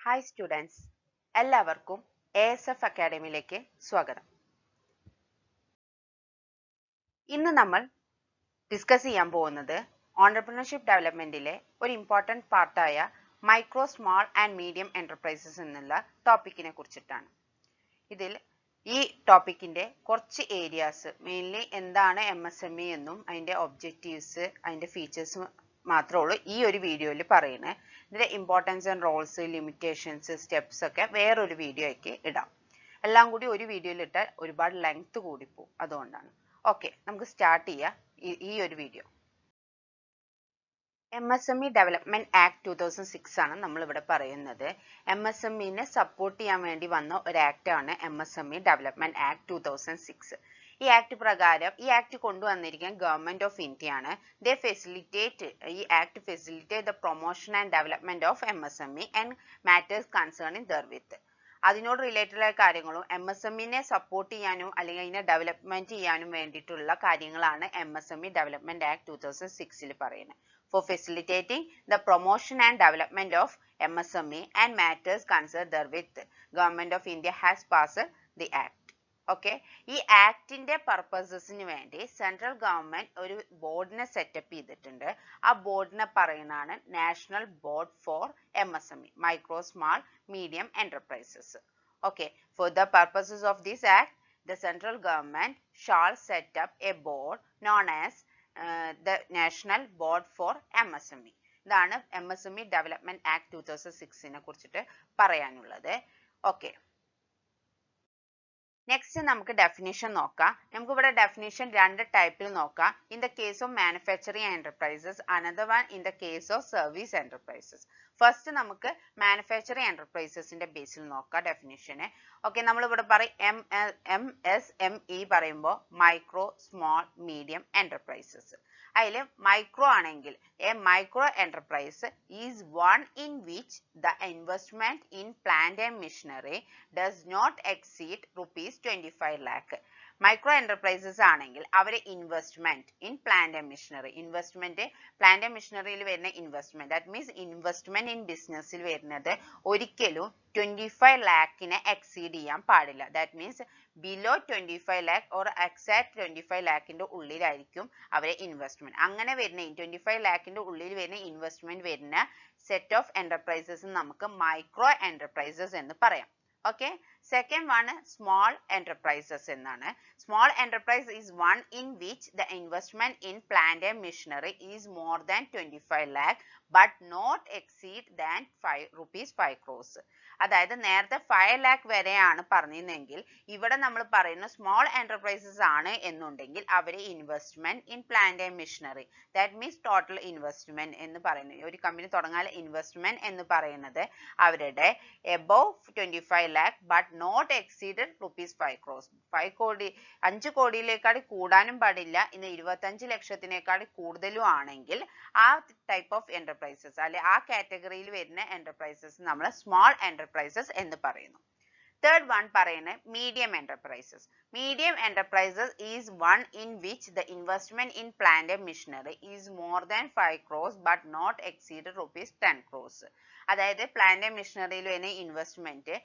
Hi students, എല്ലാവർക്കും ASF അക്കാഡമിയിലേക്ക് സ്വാഗതം. ഇന്ന് നമ്മൾ ഡിസ്കസ് ചെയ്യാൻ പോകുന്നത് ഓൺട്രപ്രണർഷിപ്പ് ഡെവലപ്മെന്റിലെ ഒരു ഇമ്പോർട്ടൻറ്റ് പാർട്ടായ micro, small and medium enterprises എന്നുള്ള ടോപ്പിക്കിനെ കുറിച്ചിട്ടാണ്. ഇതിൽ ഈ ടോപ്പിക്കിന്റെ കുറച്ച് ഏരിയാസ്, മെയിൻലി എന്താണ് MSME എന്നും അതിന്റെ ഒബ്ജക്റ്റീവ്സ്, അതിന്റെ ഫീച്ചേഴ്സ് മാത്രമേ ഉള്ളൂ ഈ ഒരു വീഡിയോയിൽ പറയുന്നത്. ഇതിന്റെ importance and roles, limitations, steps ഒക്കെ വേറൊരു വീഡിയോയ്ക്ക് ഇടാം. എല്ലാം കൂടി ഒരു വീഡിയോയിൽ ഇട്ടാൽ ഒരുപാട് ലെങ്ത് കൂടിപ്പോകും, അതുകൊണ്ടാണ്. ഓക്കെ, നമുക്ക് സ്റ്റാർട്ട് ചെയ്യാം ഈ ഒരു വീഡിയോ. MSME ഡെവലപ്മെന്റ് ആക്ട് 2006 ആണ് നമ്മൾ ഇവിടെ പറയുന്നത്. MSMEനെ സപ്പോർട്ട് ചെയ്യാൻ വേണ്ടി വന്ന ഒരു ആക്ട് ആണ് MSME ഡെവലപ്മെന്റ് ആക്ട് 2006. ഈ ആക്ട് പ്രകാരം ഈ ആക്ട് കൊണ്ടുവന്നിരിക്കുന്നത് ഗവൺമെന്റ് ഓഫ് ഇന്ത്യ ആണ്. ഈ act facilitate the promotion and development of MSME and matters concerning therewith. അതിനോട് റിലേറ്റഡ് ആയ കാര്യങ്ങളും MSMEനെ സപ്പോർട്ട് ചെയ്യാനും അല്ലെങ്കിൽ അതിനെ ഡെവലപ്മെന്റ് ചെയ്യാനും വേണ്ടിയിട്ടുള്ള കാര്യങ്ങളാണ് MSME ഡെവലപ്മെന്റ് ആക്ട് 2006 പറയുന്നത്. For facilitating the promotion and development of MSME and matters concerned therewith, Government of India has passed the act. Okay, ഈ ആക്ടിന്റെ പർപ്പസസിന് വേണ്ടി സെൻട്രൽ ഗവൺമെന്റ് ഒരു ബോർഡിനെ സെറ്റപ്പ് ചെയ്തിട്ടുണ്ട്. ആ ബോർഡിനെ പറയുന്നതാണ് national board for MSME, micro, small, medium enterprises. Okay, for the purposes of this act, the central government shall set up a board known as the National Board for MSME. ഇതാണ് MSME Development Act 2006നെ കുറിച്ചിട്ട് പറയാനുള്ളത്. Okay, next നമുക്ക് definition നോക്കാം. നമുക്ക് ഇവിടെ definition രണ്ട് ടൈപ്പിൽ നോക്കാം. In the case of manufacturing enterprises, another one in the case of service enterprises. First നമുക്ക് മാനുഫാക്ചറിങ് എന്റർപ്രൈസസിന്റെ ബേസിൽ നോക്കാം ഡെഫിനിഷന്. ഓക്കെ, നമ്മൾ ഇവിടെ പറയും MSME പറയുമ്പോൾ മൈക്രോ, സ്മോൾ, മീഡിയം എന്റർപ്രൈസസ്. അതിൽ മൈക്രോ ആണെങ്കിൽ a micro enterprise is one in which the investment in plant and machinery does not exceed ₹25 lakh. Micro enterprises ആണെങ്കിൽ അവരെ investment in plant and machinery, plant and മെഷീനറിയിൽ വരുന്ന investment, that means investment in ബിസിനസ്സിൽ വരുന്നത് ഒരിക്കലും 25 lakhനെ exceed ചെയ്യാൻ പാടില്ല. That means below 25 lakh or exact 25 lakhന്റെ ഉള്ളിലായിരിക്കും അവരെ ഇൻവെസ്റ്റ്മെന്റ്. അങ്ങനെ വരുന്ന 25 lakhന്റെ ഉള്ളിൽ വരുന്ന ഇൻവെസ്റ്റ്മെന്റ് വരുന്ന സെറ്റ് ഓഫ് എന്റർപ്രൈസസ് നമുക്ക് മൈക്രോ എന്റർപ്രൈസസ് എന്ന് പറയാം. Okay, second one small enterprises എന്നാണ്. Small enterprise is one in which the investment in plant and machinery is more than 25 lakh but not exceed than ₹5 crores. അതായത് നേരത്തെ 5 lakh വരെയാണ് പറഞ്ഞിരുന്നെങ്കിൽ ഇവിടെ നമ്മൾ പറയുന്ന സ്മോൾ എന്റർപ്രൈസസ് ആണ് എന്നുണ്ടെങ്കിൽ അവരെ investment in plant and machinery, that means total investment എന്ന് പറയുന്നത്, ഒരു കമ്പനി തുടങ്ങാൻ ഇൻവെസ്റ്റ്മെന്റ് എന്ന് പറയുന്നത് അവരുടെ above 25 lakh but not exceeded ₹5 crores. 5 കോടിയിലേക്കാൾ കൂടാനും പാടില്ല, ഇന്ന് 25 ലക്ഷത്തിനേക്കാൾ കൂടുതലും ആണെങ്കിൽ ആ ടൈപ്പ് ഓഫ് എന്റർപ്രൈസസ് അല്ലെ ആ കാറ്റഗറിയിൽ വരുന്ന എന്റർപ്രൈസസ് നമ്മൾ സ്മോൾ എന്റർപ്രൈസസ് എന്ന് പറയുന്നു. തേർഡ് വൺ പറയുന്നത് medium enterprises. Medium enterprises is one in which the investment in plant and machinery is more than 5 crores but not exceeded ₹10 crores. അതായത് പ്ലാന്റ് ആൻഡ് മെഷീനറിയിൽ വരുന്ന ഇൻവെസ്റ്റ്മെന്റ്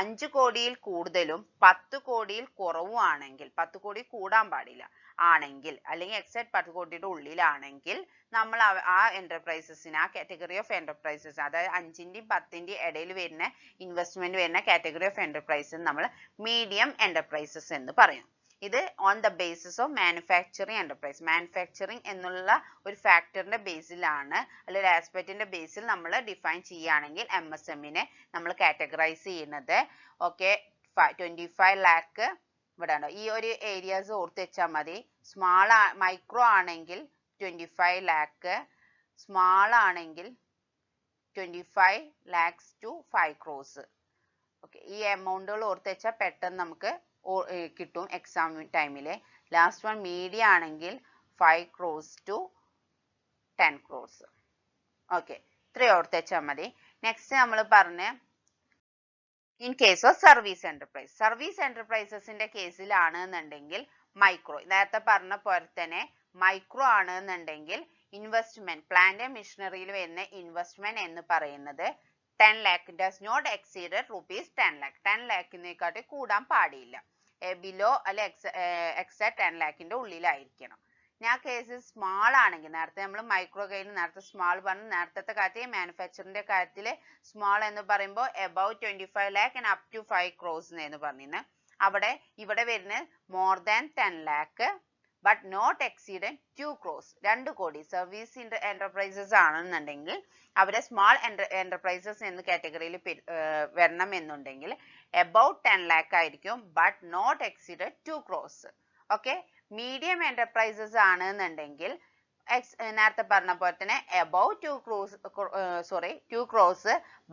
5 കോടിയിൽ കൂടുതലും 10 കോടിയിൽ കുറവും ആണെങ്കിൽ, 10 കോടി കൂടാൻ പാടില്ല ആണെങ്കിൽ, അല്ലെങ്കിൽ എക്സാക്ട് 10 കോടിയുടെ ഉള്ളിലാണെങ്കിൽ നമ്മൾ ആ എന്റർപ്രൈസസിന്, ആ കാറ്റഗറി ഓഫ് എന്റർപ്രൈസസ്, അതായത് 5ന്റെയും 10ന്റെയും ഇടയിൽ വരുന്ന ഇൻവെസ്റ്റ്മെന്റ് വരുന്ന കാറ്റഗറി ഓഫ് എന്റർപ്രൈസസ് നമ്മൾ മീഡിയം എന്റർപ്രൈസസ് എന്ന് പറയും. ഇത് on the basis of manufacturing enterprise. Manufacturing എന്നുള്ള ഒരു ഫാക്ടറിന്റെ ബേസിലാണ് അല്ലെങ്കിൽ ആസ്പെക്റ്റിന്റെ ബേസിൽ നമ്മൾ ഡിഫൈൻ ചെയ്യുകയാണെങ്കിൽ MSMEനെ നമ്മൾ കാറ്റഗറൈസ് ചെയ്യുന്നത്. ഓക്കെ, 25 lakh ഇവിടെ ഉണ്ടോ, ഈ ഒരു ഏരിയാസ് ഓർത്ത് വെച്ചാൽ മതി. മൈക്രോ ആണെങ്കിൽ 25 lakh, സ്മാൾ ആണെങ്കിൽ 25 lakhs to 5 crores. ഓക്കെ, ഈ എമൗണ്ടുകൾ ഓർത്ത് വെച്ചാൽ പെട്ടെന്ന് നമുക്ക് കിട്ടും എക്സാം ടൈമില്. ലാസ്റ്റ് വൺ മീഡിയം ആണെങ്കിൽ 5 crores to 10 crores. ഓക്കെ, ഇത്രയും ഓർത്ത് വെച്ചാൽ മതി. നെക്സ്റ്റ് നമ്മൾ പറഞ്ഞ in case of service enterprise. Service എന്റർപ്രൈസസിന്റെ കേസിലാണ് എന്നുണ്ടെങ്കിൽ മൈക്രോ, നേരത്തെ പറഞ്ഞ പോലെ തന്നെ മൈക്രോ ആണ് എന്നുണ്ടെങ്കിൽ ഇൻവെസ്റ്റ്മെന്റ്, പ്ലാന്റ് ആൻഡ് മെഷീനറിയിൽ വരുന്ന ഇൻവെസ്റ്റ്മെന്റ് എന്ന് പറയുന്നത് 10 lakh does not exceed rupees 10 lakh. 10 lakhിനെക്കാട്ടി കൂടാൻ പാടില്ല. Below അല്ലെ except 10 lakhന്റെ ഉള്ളിലായിരിക്കണം. ഞാൻ കേസ് സ്മാൾ ആണെങ്കിൽ നേരത്തെ നമ്മൾ മൈക്രോ കയ്യിൽ നേരത്തെ സ്മാൾ പറഞ്ഞു നേരത്തെ കാര്യത്തിൽ മാനുഫാക്ചറിന്റെ കാര്യത്തിൽ സ്മാൾ എന്ന് പറയുമ്പോൾ above 25 lakh and up to 5 crores എന്ന് പറഞ്ഞിരുന്നു. അവിടെ ഇവിടെ വരുന്നത് more than 10 lakh but not exceeding 2 crores 2 കോടി സർവീസ് എന്റർപ്രൈസസ് ആണെന്നുണ്ടെങ്കിൽ അവരെ സ്മാൾ എന്റർപ്രൈസസ് എന്ന കാറ്റഗറിയിൽ വരണം എന്നുണ്ടെങ്കിൽ about 10 lakh ആയിരിക്കും but not exceeded 2 crores. Okay, medium enterprises ആണെന്നുണ്ടെങ്കിൽ നേരത്തെ പറഞ്ഞ പോലെ തന്നെ above 2 crores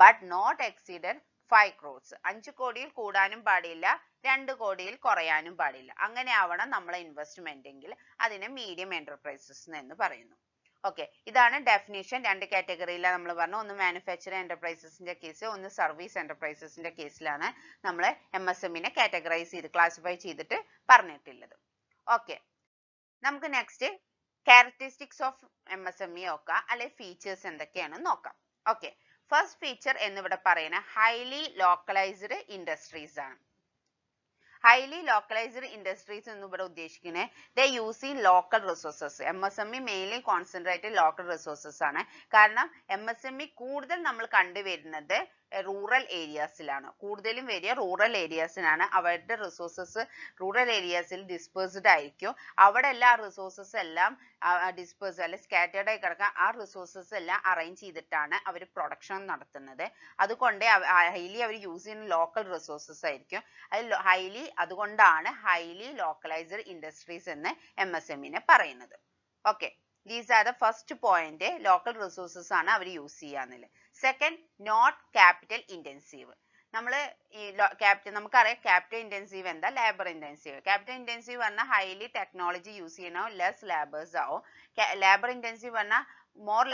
but not exceeded 5 crores 5 കോടിയിൽ കൂടാനും പാടില്ല 2 കോടിയിൽ കുറയാനും പാടില്ല. അങ്ങനെ ആവണം നമ്മളെ ഇൻവെസ്റ്റ്മെന്റ് എങ്കിൽ അതിനെ മീഡിയം എന്റർപ്രൈസസ് എന്ന് പറയുന്നു. ഓക്കെ, ഇതാണ് ഡെഫിനിഷൻ. 2 കാറ്റഗറിയിലാണ് നമ്മൾ പറഞ്ഞു. ഒന്ന് മാനുഫാക്ചറിംഗ് എന്റർപ്രൈസസിന്റെ കേസ്, ഒന്ന് സർവീസ് എന്റർപ്രൈസസിന്റെ കേസിലാണ് നമ്മൾ MSME കാറ്റഗറൈസ് ചെയ്ത് ക്ലാസിഫൈ ചെയ്തിട്ട് പറഞ്ഞിട്ടുള്ളത്. ഓക്കെ, നമുക്ക് നെക്സ്റ്റ് ക്യാരക്ടറിസ്റ്റിക്സ് ഓഫ് MSME നോക്കാം, അല്ലെ ഫീച്ചേഴ്സ് എന്തൊക്കെയാണെന്ന് നോക്കാം. ഓക്കെ, ഫസ്റ്റ് ഫീച്ചർ എന്നിവിടെ പറയുന്ന ഹൈലി ലോക്കലൈസ്ഡ് ഇൻഡസ്ട്രീസ് ആണ്. highly localized industries എന്ന് ഇവിടെ ഉദ്ദേശിക്കുന്നത് they use local resources. MSME mainly concentrated local resources ആണ്. കാരണം MSME കൂടുതൽ നമ്മൾ കണ്ടുവരുന്നത് റൂറൽ ഏരിയാസിലാണ്. കൂടുതലും വരിക റൂറൽ ഏരിയാസിലാണ്. അവരുടെ റിസോഴ്സസ് റൂറൽ ഏരിയാസിൽ ഡിസ്പേഴ്സ്ഡ് ആയിരിക്കും. അവിടെ എല്ലാ റിസോഴ്സസ് എല്ലാം ഡിസ്പേഴ്സ് അല്ലെ സ്കാറ്റേർഡ് ആയി കിടക്കാൻ ആ റിസോഴ്സസ് എല്ലാം അറേഞ്ച് ചെയ്തിട്ടാണ് അവർ പ്രൊഡക്ഷൻ നടത്തുന്നത്. അതുകൊണ്ട് ഹൈലി അവർ യൂസ് ചെയ്യുന്ന ലോക്കൽ റിസോഴ്സസ് ആയിരിക്കും. അത് അതുകൊണ്ടാണ് ഹൈലി ലോക്കലൈസ്ഡ് ഇൻഡസ്ട്രീസ് എന്ന് MSME പറയുന്നത്. Okay, these are the first point. Local resources ആണ് അവർ യൂസ് ചെയ്യാന്നില്ല. Second, not capital intensive. നമ്മൾ ഈ നമുക്കറിയാം ക്യാപിറ്റൽ ഇൻറ്റൻസീവ് എന്താ, ലേബർ ഇൻറ്റൻസീവ്. ക്യാപിറ്റൽ ഇൻറ്റൻസീവ് പറഞ്ഞാൽ ഹൈലി ടെക്നോളജി യൂസ് ചെയ്യണോ ലെസ് ലേബേഴ്സ് ആവും. ലേബർ ഇൻറ്റൻസീവ് പറഞ്ഞാൽ മോർ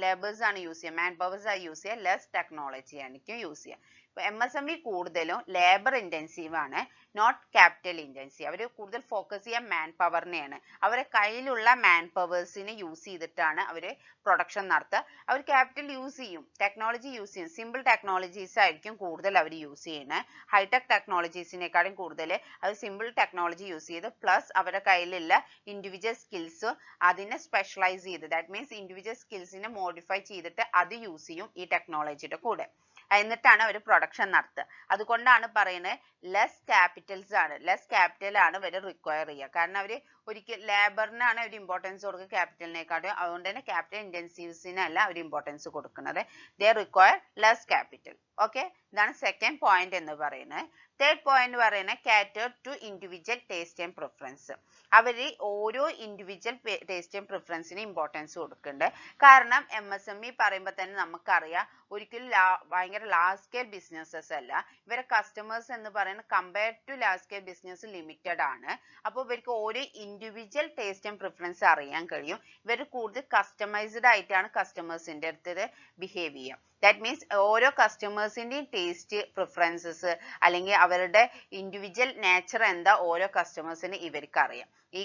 ലേബേഴ്സ് ആണ് യൂസ് ചെയ്യുക, മാൻ പവേഴ്സ് ആണ് യൂസ് ചെയ്യുക, ലെസ് ടെക്നോളജി ആയിരിക്കും യൂസ് ചെയ്യുക. MSME കൂടുതലും ലേബർ ഇൻറ്റൻസീവ് ആണ്, നോട്ട് ക്യാപിറ്റൽ ഇൻറ്റൻസീവ്. അവർ കൂടുതൽ ഫോക്കസ് ചെയ്യുക മാൻ പവറിനെയാണ്. അവരെ കയ്യിലുള്ള മാൻ പവേഴ്സിനെ യൂസ് ചെയ്തിട്ടാണ് അവർ പ്രൊഡക്ഷൻ നടത്തുക. അവർ ക്യാപിറ്റൽ യൂസ് ചെയ്യും, ടെക്നോളജി യൂസ് ചെയ്യും. സിമ്പിൾ ടെക്നോളജീസ് ആയിരിക്കും കൂടുതൽ അവർ യൂസ് ചെയ്യുന്നത്. ഹൈടെക് ടെക്നോളജീസിനെക്കാളും കൂടുതൽ അവർ സിമ്പിൾ ടെക്നോളജി യൂസ് ചെയ്ത് പ്ലസ് അവരുടെ കയ്യിലുള്ള ഇൻഡിവിജ്വൽ സ്കിൽസ് അതിനെ സ്പെഷ്യലൈസ് ചെയ്ത്, ദാറ്റ് മീൻസ് ഇൻഡിവിജ്വൽ സ്കിൽസിനെ മോഡിഫൈ ചെയ്തിട്ട് അത് യൂസ് ചെയ്യും ഈ ടെക്നോളജിയുടെ കൂടെ. എന്നിട്ടാണ് അവർ പ്രൊഡക്ഷൻ നടത്തുക. അതുകൊണ്ടാണ് പറയുന്നത് ലെസ് ക്യാപിറ്റൽസ് ആണ്, ലെസ് ക്യാപിറ്റൽ ആണ് ഇവർ റിക്വയർ ചെയ്യുക. കാരണം അവർ ഒരിക്കൽ ലേബറിനാണ് അവർ ഇമ്പോർട്ടൻസ് കൊടുക്കുക ക്യാപിറ്റലിനെക്കാട്ടും. അതുകൊണ്ട് തന്നെ ക്യാപിറ്റൽ ഇൻറ്റൻസീവ്സിനല്ല അവർ ഇമ്പോർട്ടൻസ് കൊടുക്കുന്നത്. They require less capital. Okay, ഇതാണ് സെക്കൻഡ് പോയിന്റ് എന്ന് പറയുന്നത്. തേർഡ് പോയിന്റ് പറയുന്നത് catered to individual taste and preference. അവർ ഓരോ ഇൻഡിവിജ്വൽ ടേസ്റ്റ് ആൻഡ് പ്രിഫറൻസിന് ഇമ്പോർട്ടൻസ് കൊടുക്കുന്നുണ്ട്. കാരണം MSME പറയുമ്പോൾ തന്നെ നമുക്കറിയാം ഒരിക്കലും ഭയങ്കര ലാർജ് സ്കെയിൽ ബിസിനസ്സസ് അല്ല. ഇവരെ കസ്റ്റമേഴ്സ് എന്ന് പറയുന്നത് compared to large scale business limited ആണ്. അപ്പോൾ ഇവർക്ക് ഓരോ ഇൻഡിവിജ്വൽ ടേസ്റ്റ് ആൻഡ് പ്രിഫറൻസ് അറിയാൻ കഴിയും. ഇവർ കൂടുതൽ കസ്റ്റമൈസ്ഡ് ആയിട്ടാണ് കസ്റ്റമേഴ്സിന്റെ അടുത്ത് ബിഹേവ് ചെയ്യുക. ദാറ്റ് മീൻസ് ഓരോ കസ്റ്റമേഴ്സിന്റെയും ടേസ്റ്റ് പ്രിഫറൻസസ് അല്ലെങ്കിൽ അവരുടെ ഇൻഡിവിജ്വൽ നേച്ചർ എന്താ ഓരോ കസ്റ്റമേഴ്സിന് ഇവർക്ക് അറിയാം, ഈ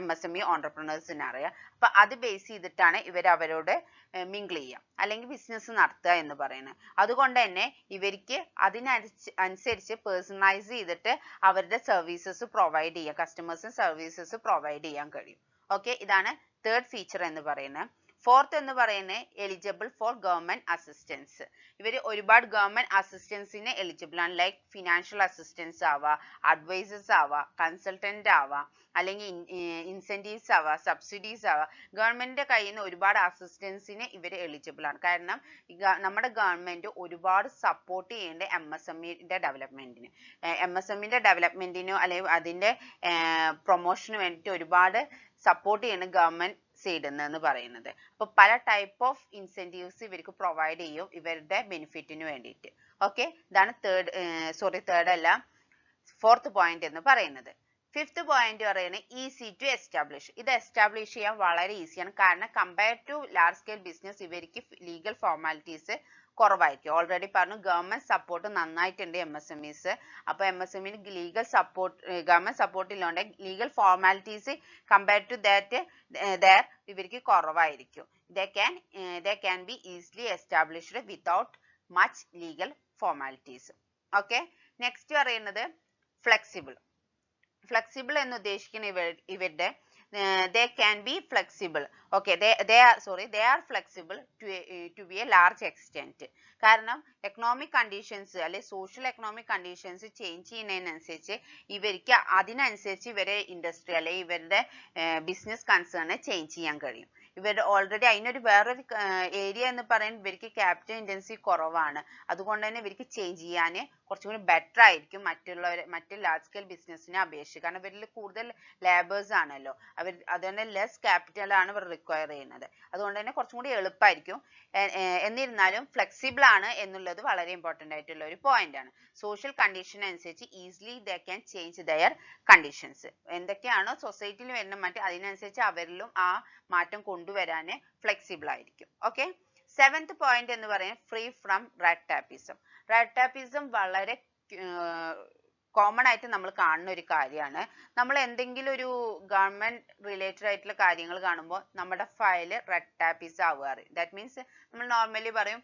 MSME ഓൺടർപ്രണേഴ്സിന് അറിയാം. അപ്പൊ അത് ബേസ് ചെയ്തിട്ടാണ് ഇവർ അവരോട് മിങ്കിൾ ചെയ്യുക അല്ലെങ്കിൽ ബിസിനസ് നടത്തുക എന്ന് പറയുന്നത്. അതുകൊണ്ട് തന്നെ ഇവർക്ക് അതിനനുസരിച്ച് പേഴ്സണലൈസ് ചെയ്തിട്ട് അവരുടെ സർവീസസ് പ്രൊവൈഡ് ചെയ്യുക, കസ്റ്റമേഴ്സിന് സർവീസസ് പ്രൊവൈഡ് ചെയ്യാൻ കഴിയും. ഓക്കെ, ഇതാണ് തേർഡ് ഫീച്ചർ എന്ന് പറയുന്നത്. ഫോർത്ത് എന്ന് പറയുന്നത് എലിജിബിൾ ഫോർ ഗവൺമെന്റ് അസിസ്റ്റൻസ്. ഇവർ ഒരുപാട് ഗവൺമെന്റ് അസിസ്റ്റൻസിന് എലിജിബിൾ ആണ്. ലൈക്ക് ഫിനാൻഷ്യൽ അസിസ്റ്റൻസ് ആവാം, അഡ്വൈസേഴ്സ് ആവാം, കൺസൾട്ടന്റ് ആവാം, അല്ലെങ്കിൽ ഇൻസെന്റീവ്സ് ആവാം, സബ്സിഡീസ് ആവാം. ഗവൺമെന്റിന്റെ കയ്യിൽ നിന്ന് ഒരുപാട് അസിസ്റ്റൻസിന് ഇവർ എലിജിബിൾ ആണ്. കാരണം നമ്മുടെ ഗവൺമെന്റ് ഒരുപാട് സപ്പോർട്ട് ചെയ്യേണ്ട MSME ഡെവലപ്മെന്റിന്, MSME ഡെവലപ്മെന്റിനോ അല്ലെങ്കിൽ അതിന്റെ പ്രൊമോഷന് വേണ്ടിയിട്ട് ഒരുപാട് സപ്പോർട്ട് ചെയ്യുന്ന ഗവൺമെന്റ് സൈഡിൽ നിന്ന് പറയുന്നത്. അപ്പൊ പല ടൈപ്പ് ഓഫ് ഇൻസെന്റീവ്സ് ഇവർക്ക് പ്രൊവൈഡ് ചെയ്യും ഇവരുടെ ബെനിഫിറ്റിന് വേണ്ടിയിട്ട്. ഓക്കെ, ഇതാണ് തേർഡ് അല്ല ഫോർത്ത് പോയിന്റ് എന്ന് പറയുന്നത്. ഫിഫ്ത്ത് പോയിന്റ് പറയുന്നത് ഈസി ടു എസ്റ്റാബ്ലിഷ്. ഇത് എസ്റ്റാബ്ലിഷ് ചെയ്യാൻ വളരെ ഈസിയാണ്. കാരണം compare to large scale business ഇവർക്ക് ലീഗൽ ഫോർമാലിറ്റീസ് കുറവായിരിക്കും. ഓൾറെഡി പറഞ്ഞു ഗവൺമെന്റ് സപ്പോർട്ട് നന്നായിട്ടുണ്ട് MSMEs. അപ്പൊ MSME legal support government support ഇല്ലാണ്ട് legal formalities compare to that ഇവർക്ക് കുറവായിരിക്കും. they can be easily established without much legal formalities. Okay, next പറയുന്നത് flexible. Flexible എന്ന് ഉദ്ദേശിക്കുന്ന ഇവരുടെ they can be flexible. Okay, they are flexible to be a large extent. കാരണം economic conditions അല്ലെ social economic conditions change ചെയ്യുന്നതിനനുസരിച്ച് ഇവർക്ക് അതിനനുസരിച്ച് ഇവരെ industry അല്ലെ ഇവരുടെ ബിസിനസ് കൺസേൺ ചേഞ്ച് ചെയ്യാൻ കഴിയും. ഇവരുടെ ഓൾറെഡി അതിനൊരു വേറൊരു ഏരിയ എന്ന് പറയുന്നത് ഇവർക്ക് ക്യാപിറ്റൽ ഇന്റൻസീവ് കുറവാണ്. അതുകൊണ്ട് തന്നെ ഇവർക്ക് ചേഞ്ച് ചെയ്യാൻ കുറച്ചും കൂടി ബെറ്റർ ആയിരിക്കും മറ്റ് ലാർജ് സ്കെയിൽ ബിസിനസ്സിനെ അപേക്ഷിച്ച്. കാരണം ഇവരിൽ കൂടുതൽ ലേബേഴ്സ് ആണല്ലോ, അതുതന്നെ ലെസ് ക്യാപിറ്റൽ ആണ് ഇവർ റിക്വയർ ചെയ്യുന്നത്. അതുകൊണ്ട് തന്നെ കുറച്ചും കൂടി എളുപ്പമായിരിക്കും. എന്നിരുന്നാലും ഫ്ലെക്സിബിൾ ആണ് എന്നുള്ളത് വളരെ ഇമ്പോർട്ടന്റ് ആയിട്ടുള്ള ഒരു പോയിന്റ് ആണ്. സോഷ്യൽ കണ്ടീഷൻ അനുസരിച്ച് easily they can change their conditions. എന്തൊക്കെയാണോ സൊസൈറ്റിയിൽ വരുന്ന മാറ്റം അതിനനുസരിച്ച് അവരിലും ആ മാറ്റം കൊണ്ടുവരാൻ ഫ്ലെക്സിബിൾ ആയിരിക്കും. ഓക്കെ, സെവൻത് പോയിന്റ് എന്ന് പറയുന്നത് ഫ്രീ ഫ്രം റെഡ് ടാപ്പിസം. റെഡ് ടാപ്പിസം വളരെ കോമൺ ആയിട്ട് നമ്മൾ കാണുന്ന ഒരു കാര്യമാണ്. നമ്മൾ എന്തെങ്കിലും ഒരു ഗവൺമെന്റ് റിലേറ്റഡ് ആയിട്ടുള്ള കാര്യങ്ങൾ കാണുമ്പോൾ നമ്മുടെ ഫയൽ റെഡ് ടാപ്പിസ് ആവാറ്. ദാറ്റ് മീൻസ് നമ്മൾ നോർമലി പറയും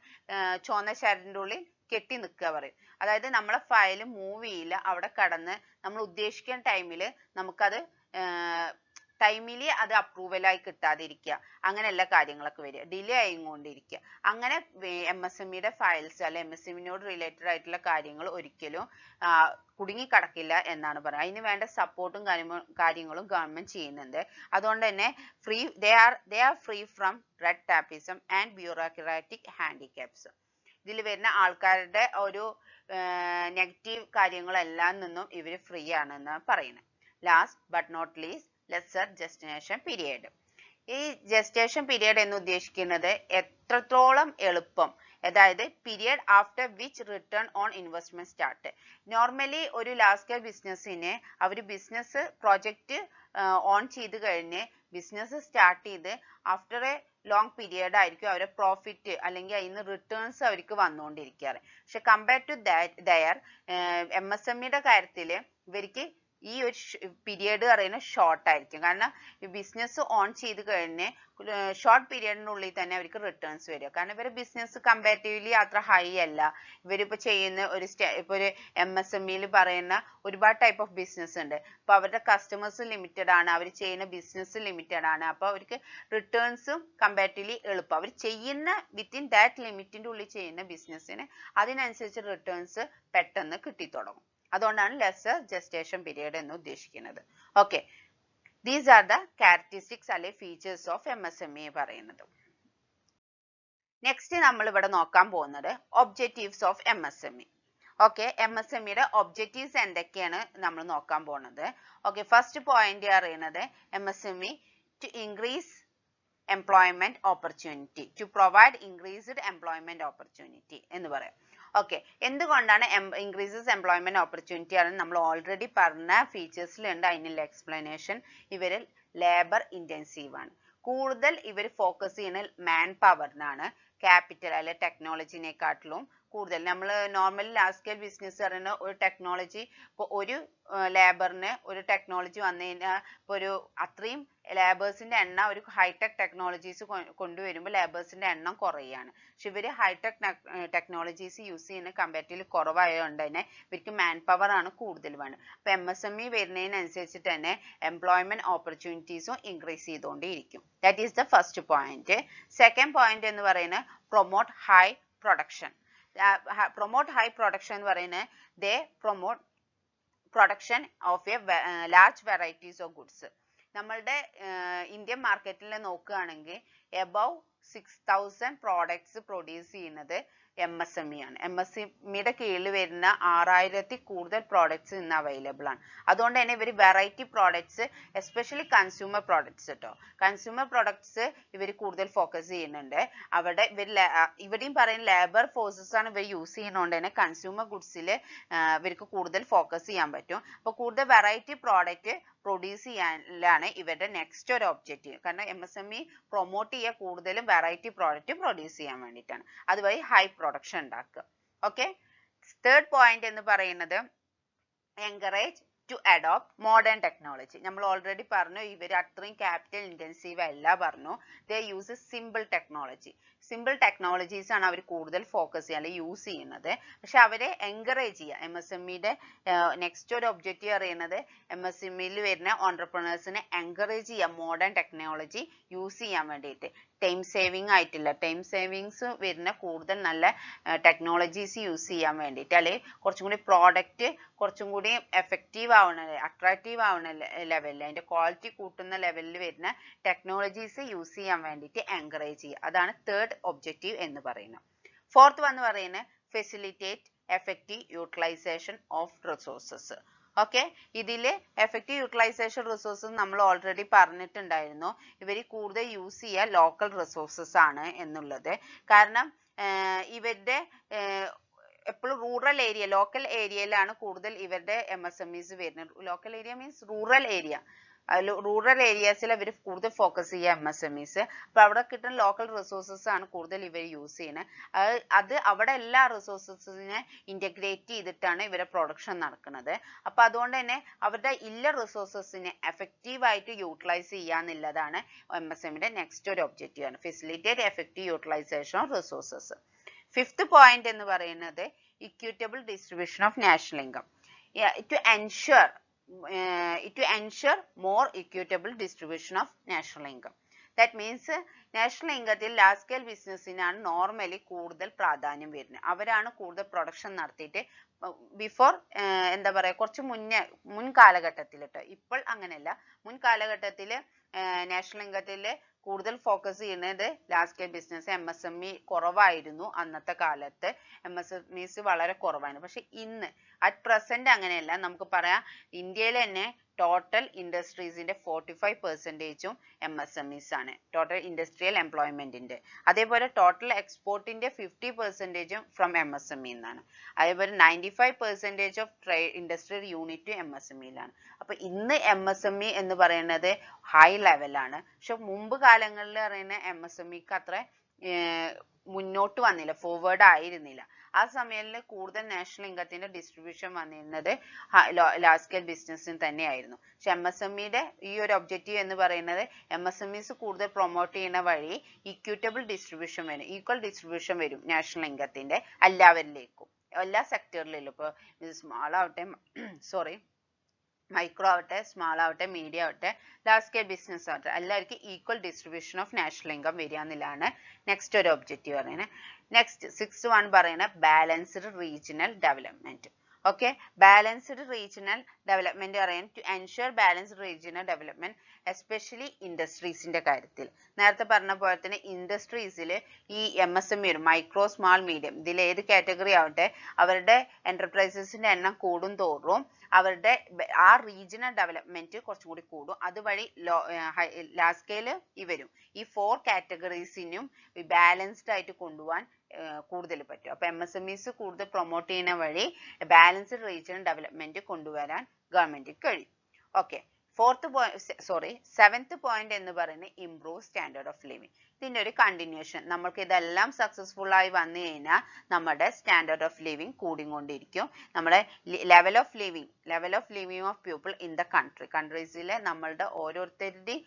ചുവന്ന ഷെഡിന്റെ ഉള്ളിൽ കെട്ടി നിൽക്കുക പറയും. അതായത് നമ്മളെ ഫയൽ മൂവ് ചെയ്യില്ല, അവിടെ കടന്ന് നമ്മൾ ഉദ്ദേശിക്കുന്ന ടൈമിൽ നമുക്കത് ടൈമിലി അത് അപ്രൂവലായി കിട്ടാതിരിക്കുക, അങ്ങനെയുള്ള കാര്യങ്ങളൊക്കെ വരിക, ഡിലേ ആയിക്കൊണ്ടിരിക്കുക. അങ്ങനെ MSMEയുടെ ഫയൽസ് അല്ലെ MSMEനോട് റിലേറ്റഡ് ആയിട്ടുള്ള കാര്യങ്ങൾ ഒരിക്കലും കുടുങ്ങിക്കിടക്കില്ല എന്നാണ് പറയുന്നത്. അതിന് വേണ്ട സപ്പോർട്ടും കാര്യങ്ങളും ഗവൺമെന്റ് ചെയ്യുന്നുണ്ട്. അതുകൊണ്ട് തന്നെ they are free from red tapism and bureaucratic handicaps. ഇതിൽ വരുന്ന ആൾക്കാരുടെ ഒരു നെഗറ്റീവ് കാര്യങ്ങളെല്ലാം നിന്നും ഇവർ ഫ്രീ ആണെന്നാണ് പറയുന്നത്. Last but not least lesser gestation period. ഈ gestation period എന്ന് ഉദ്ദേശിക്കുന്നത് എത്രത്തോളം എളുപ്പം, അതായത് period after which return on investment start. Normally ഒരു ലാർജ് സ്കെയിൽ ബിസിനസ്സിനെ അവർ ബിസിനസ് പ്രോജക്റ്റ് ഓൺ ചെയ്ത് കഴിഞ്ഞ് ബിസിനസ് സ്റ്റാർട്ട് ചെയ്ത് ആഫ്റ്റർ എ ലോങ് പീരിയഡ് ആയിരിക്കും അവരുടെ പ്രോഫിറ്റ് അല്ലെങ്കിൽ അതിന് റിട്ടേൺസ് അവർക്ക് വന്നുകൊണ്ടിരിക്കാറ്. പക്ഷെ കമ്പയർ ടു ദയർ MSMEയുടെ കാര്യത്തിൽ ഇവർക്ക് ഈ ഒരു പീരിയഡ് പറയുന്നത് ഷോർട്ട് ആയിരിക്കും. കാരണം ബിസിനസ് ഓൺ ചെയ്ത് കഴിഞ്ഞ് ഷോർട്ട് പീരിയഡിനുള്ളിൽ തന്നെ അവർക്ക് റിട്ടേൺസ് വരിക. കാരണം ഇവരുടെ ബിസിനസ് കമ്പാരിറ്റീവ്ലി അത്ര ഹൈ അല്ല. ഇവരിപ്പോൾ ചെയ്യുന്ന ഇപ്പോൾ ഒരു MSMEയിൽ പറയുന്ന ഒരുപാട് ടൈപ്പ് ഓഫ് ബിസിനസ് ഉണ്ട്. അപ്പോൾ അവരുടെ കസ്റ്റമേഴ്സ് ലിമിറ്റഡ് ആണ്, അവർ ചെയ്യുന്ന ബിസിനസ് ലിമിറ്റഡ് ആണ്. അപ്പോൾ അവർക്ക് റിട്ടേൺസും കമ്പാരിറ്റീവ്ലി എളുപ്പം. അവർ ചെയ്യുന്ന വിത്തിൻ ദാറ്റ് ലിമിറ്റിന്റെ ഉള്ളിൽ ചെയ്യുന്ന ബിസിനസ്സിന് അതിനനുസരിച്ച് റിട്ടേൺസ് പെട്ടെന്ന് കിട്ടിത്തുടങ്ങും. അതുകൊണ്ടാണ് ലെസർ ജസ്റ്റേഷൻ പീരിയഡ് എന്ന് ഉദ്ദേശിക്കുന്നത്. Okay, these are the characteristics അല്ലെ ഫീച്ചേഴ്സ് ഓഫ് MSME പറയുന്നത്. നെക്സ്റ്റ് നമ്മൾ ഇവിടെ നോക്കാൻ പോകുന്നത് ഒബ്ജക്റ്റീവ്സ് ഓഫ് MSME. ഓക്കെ, MSMEയുടെ ഒബ്ജക്റ്റീവ്സ് എന്തൊക്കെയാണ് നമ്മൾ നോക്കാൻ പോകുന്നത്. ഓക്കെ, ഫസ്റ്റ് പോയിന്റ് പറയുന്നത് MSME to increase employment opportunity, to provide increased employment opportunity എന്ന് പറയാം. ഓക്കെ, എന്തുകൊണ്ടാണ് ഇൻക്രീസസ് എംപ്ലോയ്മെന്റ് ഓപ്പർച്യൂണിറ്റി ആണ് നമ്മൾ ഓൾറെഡി പറഞ്ഞ ഫീച്ചേഴ്സിലുണ്ട്. അതിനുള്ള എക്സ്പ്ലനേഷൻ. ഇവർ ലേബർ ഇന്റൻസീവ് ആണ്. കൂടുതൽ ഇവർ ഫോക്കസ് ചെയ്യുന്ന മാൻ പവറിനാണ്, ക്യാപിറ്റൽ അല്ലെ ടെക്നോളജിനെക്കാട്ടിലും കൂടുതൽ. നമ്മൾ നോർമലി ലാർജ് സ്കെയിൽ ബിസിനസ് പറയുന്ന ഒരു ടെക്നോളജി, ഇപ്പോൾ ഒരു ലേബറിന് ഒരു ടെക്നോളജി വന്നു കഴിഞ്ഞാൽ ഇപ്പോൾ ഒരു അത്രയും ലേബേഴ്സിന്റെ എണ്ണം ഒരു ഹൈടെക് ടെക്നോളജീസ് കൊണ്ടുവരുമ്പോൾ ലേബേഴ്സിന്റെ എണ്ണം കുറയാണ്. പക്ഷെ ഇവർ ഹൈടെക് ടെക്നോളജീസ് യൂസ് ചെയ്യുന്ന കമ്പാരിറ്റീവ്ലി കുറവായതുകൊണ്ട് തന്നെ ഇവർക്ക് മാൻ പവർ ആണ് കൂടുതൽ വേണം. അപ്പോൾ MSME വരുന്നതിനനുസരിച്ചിട്ട് തന്നെ എംപ്ലോയ്മെന്റ് ഓപ്പർച്യൂണിറ്റീസും ഇൻക്രീസ് ചെയ്തുകൊണ്ടേയിരിക്കും. That is the first point. Second point എന്ന് പറയുന്നത് promote high production. Promote high production എന്ന് പറയുന്നത് they promote production of a large varieties of goods. നമ്മളുടെ ഇന്ത്യൻ മാർക്കറ്റിൽ നോക്കുകയാണെങ്കിൽ എബവ് 6000 പ്രോഡക്ട്സ് പ്രൊഡ്യൂസ് ചെയ്യുന്നത് MSME ആണ്. MSMEയുടെ കീഴിൽ വരുന്ന 6000 കൂടുതൽ പ്രോഡക്ട്സ് ഇന്ന് അവൈലബിൾ ആണ്. അതുകൊണ്ട് തന്നെ ഇവർ variety products, especially consumer products കേട്ടോ, കൺസ്യൂമർ പ്രോഡക്ട്സ് ഇവർ കൂടുതൽ ഫോക്കസ് ചെയ്യുന്നുണ്ട്. അവിടെ ഇവിടെയും പറയുന്ന ലേബർ ഫോഴ്സസ് ആണ് ഇവർ യൂസ് ചെയ്യുന്നതുകൊണ്ട് തന്നെ കൺസ്യൂമർ ഗുഡ്സിൽ ഇവർക്ക് കൂടുതൽ ഫോക്കസ് ചെയ്യാൻ പറ്റും. അപ്പോൾ കൂടുതൽ വെറൈറ്റി പ്രോഡക്റ്റ് പ്രൊഡ്യൂസ് ചെയ്യാനാണ് ഇവരുടെ നെക്സ്റ്റ് ഒരു ഒബ്ജക്റ്റീവ്. കാരണം MSME പ്രൊമോട്ട് ചെയ്യുക കൂടുതലും വെറൈറ്റി പ്രോഡക്റ്റ് പ്രൊഡ്യൂസ് ചെയ്യാൻ വേണ്ടിയിട്ടാണ്. അതുവഴി ഹൈ പ്രൊഡക്ഷൻ ഉണ്ടാക്കുക. ഓക്കെ, തേർഡ് പോയിന്റ് എന്ന് പറയുന്നത് encourage to adopt modern technology. നമ്മൾ already പറഞ്ഞു ഇവർ അത്രയും capital intensive അല്ല പറഞ്ഞു. They use simple technology. Simple technologies ആണ് അവർ കൂടുതൽ ഫോക്കസ് ചെയ്യുക അല്ലെങ്കിൽ യൂസ് ചെയ്യുന്നത്. പക്ഷെ അവരെ എൻകറേജ് ചെയ്യുക. MSMEയുടെ നെക്സ്റ്റ് ഒരു ഒബ്ജക്റ്റീവ് അറിയുന്നത് MSMEയിൽ വരുന്ന ഓൺടർപ്രണേഴ്സിനെ എൻകറേജ് ചെയ്യുക മോഡേൺ ടെക്നോളജി യൂസ് ചെയ്യാൻ വേണ്ടിയിട്ട്. ടൈം സേവിങ് ആയിട്ടില്ല, ടൈം സേവിങ്സ് വരുന്ന കൂടുതൽ നല്ല ടെക്നോളജീസ് യൂസ് ചെയ്യാൻ വേണ്ടിയിട്ട്, അല്ലെങ്കിൽ കുറച്ചും കൂടി പ്രോഡക്റ്റ് കുറച്ചും കൂടി എഫക്റ്റീവ് ആവുന്ന അട്രാക്റ്റീവ് ആവുന്ന ലെവലിൽ അതിന്റെ ക്വാളിറ്റി കൂട്ടുന്ന ലെവലിൽ വരുന്ന ടെക്നോളജീസ് യൂസ് ചെയ്യാൻ വേണ്ടിയിട്ട് എൻകറേജ് ചെയ്യുക. അതാണ് തേർഡ് ഒബ്ജക്റ്റീവ് എന്ന് പറയുന്നത്. ഫോർത്ത് വന്ന് പറയുന്നത് facilitate effective utilisation of resources. Okay, ഇതില് എഫക്റ്റീവ് യൂട്ടിലൈസേഷൻ റിസോഴ്സസ് നമ്മൾ ഓൾറെഡി പറഞ്ഞിട്ടുണ്ടായിരുന്നു. ഇവർ കൂടുതൽ യൂസ് ചെയ്യുക ലോക്കൽ റിസോഴ്സസ് ആണ് എന്നുള്ളത്. കാരണം ഇവരുടെ എപ്പോഴും റൂറൽ ഏരിയ, ലോക്കൽ ഏരിയയിലാണ് കൂടുതൽ ഇവരുടെ MSMEs വരുന്നത്. Local area means rural area. Rural ഏരിയാസിൽ അവർ കൂടുതൽ ഫോക്കസ് ചെയ്യുക MSMEs. അപ്പൊ അവിടെ കിട്ടുന്ന ലോക്കൽ റിസോഴ്സസ് ആണ് കൂടുതൽ ഇവർ യൂസ് ചെയ്യുന്നത്. അത് അവിടെ എല്ലാ റിസോഴ്സസിനെ ഇന്റഗ്രേറ്റ് ചെയ്തിട്ടാണ് ഇവരെ പ്രൊഡക്ഷൻ നടക്കുന്നത്. അപ്പൊ അതുകൊണ്ട് തന്നെ അവരുടെ ഇല്ല റിസോഴ്സസിനെ എഫക്റ്റീവ് ആയിട്ട് യൂട്ടിലൈസ് ചെയ്യാന്നുള്ളതാണ് MSMEയുടെ നെക്സ്റ്റ് ഒരു ഒബ്ജക്റ്റീവ് ആണ്. Facilitate effective utilisation of resources. Fifth point എന്ന് പറയുന്നത് equitable distribution of national income. To ensure more equitable distribution of national income. That means national income large scale businessനാണ് നോർമലി കൂടുതൽ പ്രാധാന്യം വരുന്നത്. അവരാണ് കൂടുതൽ പ്രൊഡക്ഷൻ നടത്തിയിട്ട് ബിഫോർ എന്താ പറയാ കുറച്ച് മുൻ കാലഘട്ടത്തിൽ ട്ടോ, ഇപ്പോൾ അങ്ങനെയല്ല, മുൻ കാലഘട്ടത്തിൽ നാഷണൽ ഇൻകത്തിൽ കൂടുതൽ ഫോക്കസ് ചെയ്യുന്നത് ലാർജ് സ്കെയിൽ ബിസിനസ്. MSME കുറവായിരുന്നു അന്നത്തെ കാലത്ത്, MSMEs വളരെ കുറവായിരുന്നു. പക്ഷെ ഇന്ന് അറ്റ് പ്രസന്റ് അങ്ങനെയല്ല. നമുക്ക് പറയാം ഇന്ത്യയിൽ തന്നെ ടോട്ടൽ ഇൻഡസ്ട്രീസിന്റെ 45% MSMEs ആണ്, ടോട്ടൽ ഇൻഡസ്ട്രിയൽ എംപ്ലോയ്മെന്റിന്റെ. അതേപോലെ ടോട്ടൽ എക്സ്പോർട്ടിന്റെ 50% ഫ്രം MSME എന്നാണ്. അതേപോലെ 95% ഓഫ് ഇൻഡസ്ട്രിയൽ യൂണിറ്റ് MSMEയിലാണ്. അപ്പൊ ഇന്ന് MSME എന്ന് പറയുന്നത് ഹൈ ലെവലാണ്. പക്ഷെ മുമ്പ് കാലങ്ങളിൽ പറയുന്ന MSMEക്ക് അത്ര മുന്നോട്ട് വന്നില്ല, ഫോർവേഡ് ആയിരുന്നില്ല. ആ സമയങ്ങളിൽ കൂടുതൽ നാഷണൽ ഇൻകത്തിന്റെ ഡിസ്ട്രിബ്യൂഷൻ വന്നിരുന്നത് ലാർജ് സ്കെയിൽ ബിസിനസ്സിന് തന്നെയായിരുന്നു. പക്ഷെ MSMEയുടെ ഈ ഒരു ഒബ്ജക്റ്റീവ് എന്ന് പറയുന്നത് MSMEs കൂടുതൽ പ്രൊമോട്ട് ചെയ്യുന്ന വഴി ഇക്വിറ്റബിൾ ഡിസ്ട്രിബ്യൂഷൻ വരും, ഈക്വൽ ഡിസ്ട്രിബ്യൂഷൻ വരും നാഷണൽ ഇൻകത്തിന്റെ എല്ലാവരിലേക്കും, എല്ലാ സെക്ടറിലും. ഇപ്പൊ സ്മാൾ ആവട്ടെ, മൈക്രോ ആവട്ടെ, സ്മാൾ ആവട്ടെ, മീഡിയം ആവട്ടെ, ലാർജ് സ്കെയിൽ ബിസിനസ് ആവട്ടെ, എല്ലാവർക്കും equal distribution of national income വരിക എന്നുള്ളതാണ് നെക്സ്റ്റ് ഒരു ഒബ്ജക്റ്റീവ് പറയുന്നത്. നെക്സ്റ്റ് 6th വൺ പറയുന്നത് balanced regional development. Okay, balanced regional development പറയാൻ to ensure balanced regional development especially ഇൻഡസ്ട്രീസിന്റെ കാര്യത്തിൽ. നേരത്തെ പറഞ്ഞ പോലെ തന്നെ ഇൻഡസ്ട്രീസിൽ ഈ MSME മൈക്രോ സ്മാൾ മീഡിയം ഇതിൽ ഏത് കാറ്റഗറി ആവട്ടെ, അവരുടെ എന്റർപ്രൈസസിന്റെ എണ്ണം കൂടും തോറും അവരുടെ ആ റീജിയണൽ ഡെവലപ്മെന്റ് കുറച്ചും കൂടി കൂടും. അതുവഴി ലാർജ് സ്കെയിൽ വരും. ഈ 4 കാറ്റഗറീസിനും ബാലൻസ്ഡ് ആയിട്ട് കൊണ്ടുപോകാൻ കൂടുതൽ പറ്റും. അപ്പൊ MSMEs കൂടുതൽ പ്രൊമോട്ട് ചെയ്യുന്ന വഴി ബാലൻസ്ഡ് റീജിയണൽ ഡെവലപ്മെന്റ് കൊണ്ടുവരാൻ ഗവൺമെന്റ് കഴിയും. ഓക്കെ, 7th പോയിന്റ് എന്ന് പറയുന്നത് ഇംപ്രൂവ് സ്റ്റാൻഡേർഡ് ഓഫ് ലിവിങ്. ഇതിന്റെ ഒരു കണ്ടിന്യൂഷൻ. നമ്മൾക്ക് ഇതെല്ലാം സക്സസ്ഫുൾ ആയി വന്നു കഴിഞ്ഞാൽ നമ്മുടെ സ്റ്റാൻഡേർഡ് ഓഫ് ലിവിങ് കൂടിക്കൊണ്ടിരിക്കും. നമ്മുടെ level of living of people in the കൺട്രീസിലെ നമ്മളുടെ ഓരോരുത്തരുടെയും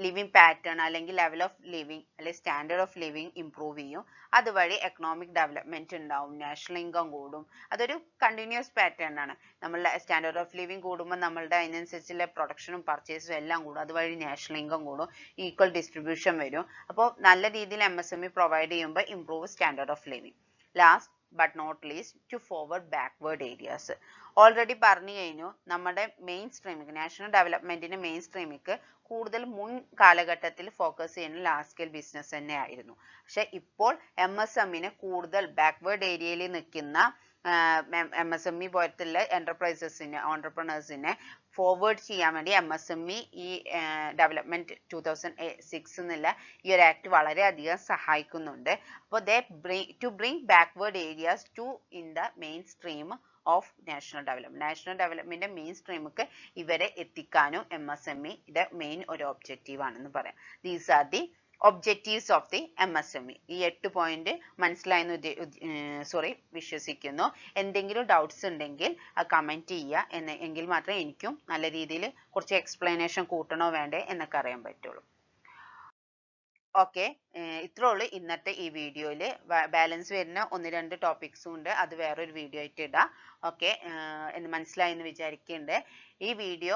ലിവിങ് പാറ്റേൺ അല്ലെങ്കിൽ ലെവൽ ഓഫ് ലിവിങ് അല്ലെങ്കിൽ സ്റ്റാൻഡേർഡ് ഓഫ് ലിവിങ് ഇംപ്രൂവ് ചെയ്യും. അതുവഴി എക്കണോമിക് ഡെവലപ്മെന്റ് ഉണ്ടാവും, നാഷണൽ ഇൻകം കൂടും. അതൊരു കണ്ടിന്യൂസ് പാറ്റേൺ ആണ്. നമ്മളുടെ സ്റ്റാൻഡേർഡ് ഓഫ് ലിവിങ് കൂടുമ്പോൾ നമ്മളുടെ അതിനനുസരിച്ചുള്ള പ്രൊഡക്ഷനും പർച്ചേസും എല്ലാം കൂടും. അതുവഴി നാഷണൽ ഇൻകം കൂടും, ഈക്വൽ ഡിസ്ട്രിബ്യൂഷൻ വരും. അപ്പോൾ നല്ല രീതിയിൽ MSME പ്രൊവൈഡ് ചെയ്യുമ്പോൾ improve standard of living. Last but not least to forward backward areas. Already പറഞ്ഞു കഴിഞ്ഞു, നമ്മുടെ മെയിൻ സ്ട്രീമിക്ക് നാഷണൽ ഡെവലപ്മെന്റിന്റെ മെയിൻ സ്ട്രീമിക്ക് കൂടുതൽ മുൻ കാലഘട്ടത്തിൽ ഫോക്കസ് ചെയ്യുന്ന ലാർജ് സ്കെയിൽ ബിസിനസ് തന്നെയായിരുന്നു. പക്ഷെ ഇപ്പോൾ MSMEനെ കൂടുതൽ ബാക്ക്വേർഡ് ഏരിയയിൽ നിൽക്കുന്ന MSME പോലത്തുള്ള ഓൺടർപ്രണേഴ്സിനെ ഫോർവേഡ് ചെയ്യാൻ വേണ്ടി MSME ഈ ഡെവലപ്മെന്റ് 2006 എന്നുള്ള ഈ ഒരു ആക്ട് വളരെയധികം സഹായിക്കുന്നുണ്ട്. അപ്പോൾ to bring backward areas to in the mainstream of national development main സ്ട്രീമിക്ക് ഇവരെ എത്തിക്കാനും MSMEയുടെ മെയിൻ ഒരു ഒബ്ജക്റ്റീവ് ആണെന്ന് പറയാം. These are the objectives of the MSME. ഈ 8 പോയിന്റ് മനസ്സിലായെന്ന് വിശ്വസിക്കുന്നു. എന്തെങ്കിലും ഡൗട്ട്സ് ഉണ്ടെങ്കിൽ കമന്റ് ചെയ്യുക, എങ്കിൽ മാത്രമേ എനിക്കും നല്ല രീതിയിൽ കുറച്ച് എക്സ്പ്ലനേഷൻ കൂട്ടണോ വേണ്ടേ എന്നൊക്കെ അറിയാൻ പറ്റുള്ളൂ. ഓക്കെ, ഇത്രേ ഉള്ളൂ ഇന്നത്തെ ഈ വീഡിയോയിൽ. ബാലൻസ് വരുന്ന 1-2 ടോപ്പിക്സും ഉണ്ട്, അത് വേറൊരു വീഡിയോ ആയിട്ട് ഇടാം. ഓക്കെ, എന്ന് മനസ്സിലായെന്ന് വിചാരിക്കുന്നുണ്ട്. ഈ വീഡിയോ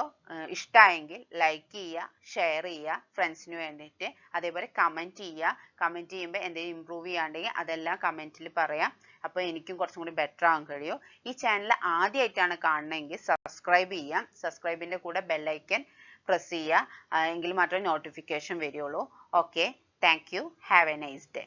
ഇഷ്ടമായെങ്കിൽ ലൈക്ക് ചെയ്യുക, ഷെയർ ചെയ്യുക ഫ്രണ്ട്സിന് വേണ്ടിയിട്ട്. അതേപോലെ കമൻറ്റ് ചെയ്യുക. കമൻറ്റ് ചെയ്യുമ്പോൾ എന്തെങ്കിലും ഇമ്പ്രൂവ് ചെയ്യാണ്ടെങ്കിൽ അതെല്ലാം കമൻറ്റിൽ പറയാം. അപ്പോൾ എനിക്കും കുറച്ചും കൂടി ബെറ്റർ ആകാൻ കഴിയും. ഈ ചാനൽ ആദ്യമായിട്ടാണ് കാണണമെങ്കിൽ സബ്സ്ക്രൈബ് ചെയ്യാം. സബ്സ്ക്രൈബിൻ്റെ കൂടെ ബെല്ലൈക്കൻ പ്രസ് ചെയ്യുക, എങ്കിൽ മാത്രമേ നോട്ടിഫിക്കേഷൻ വരികയുള്ളൂ. Okay, thank you. Have a nice day.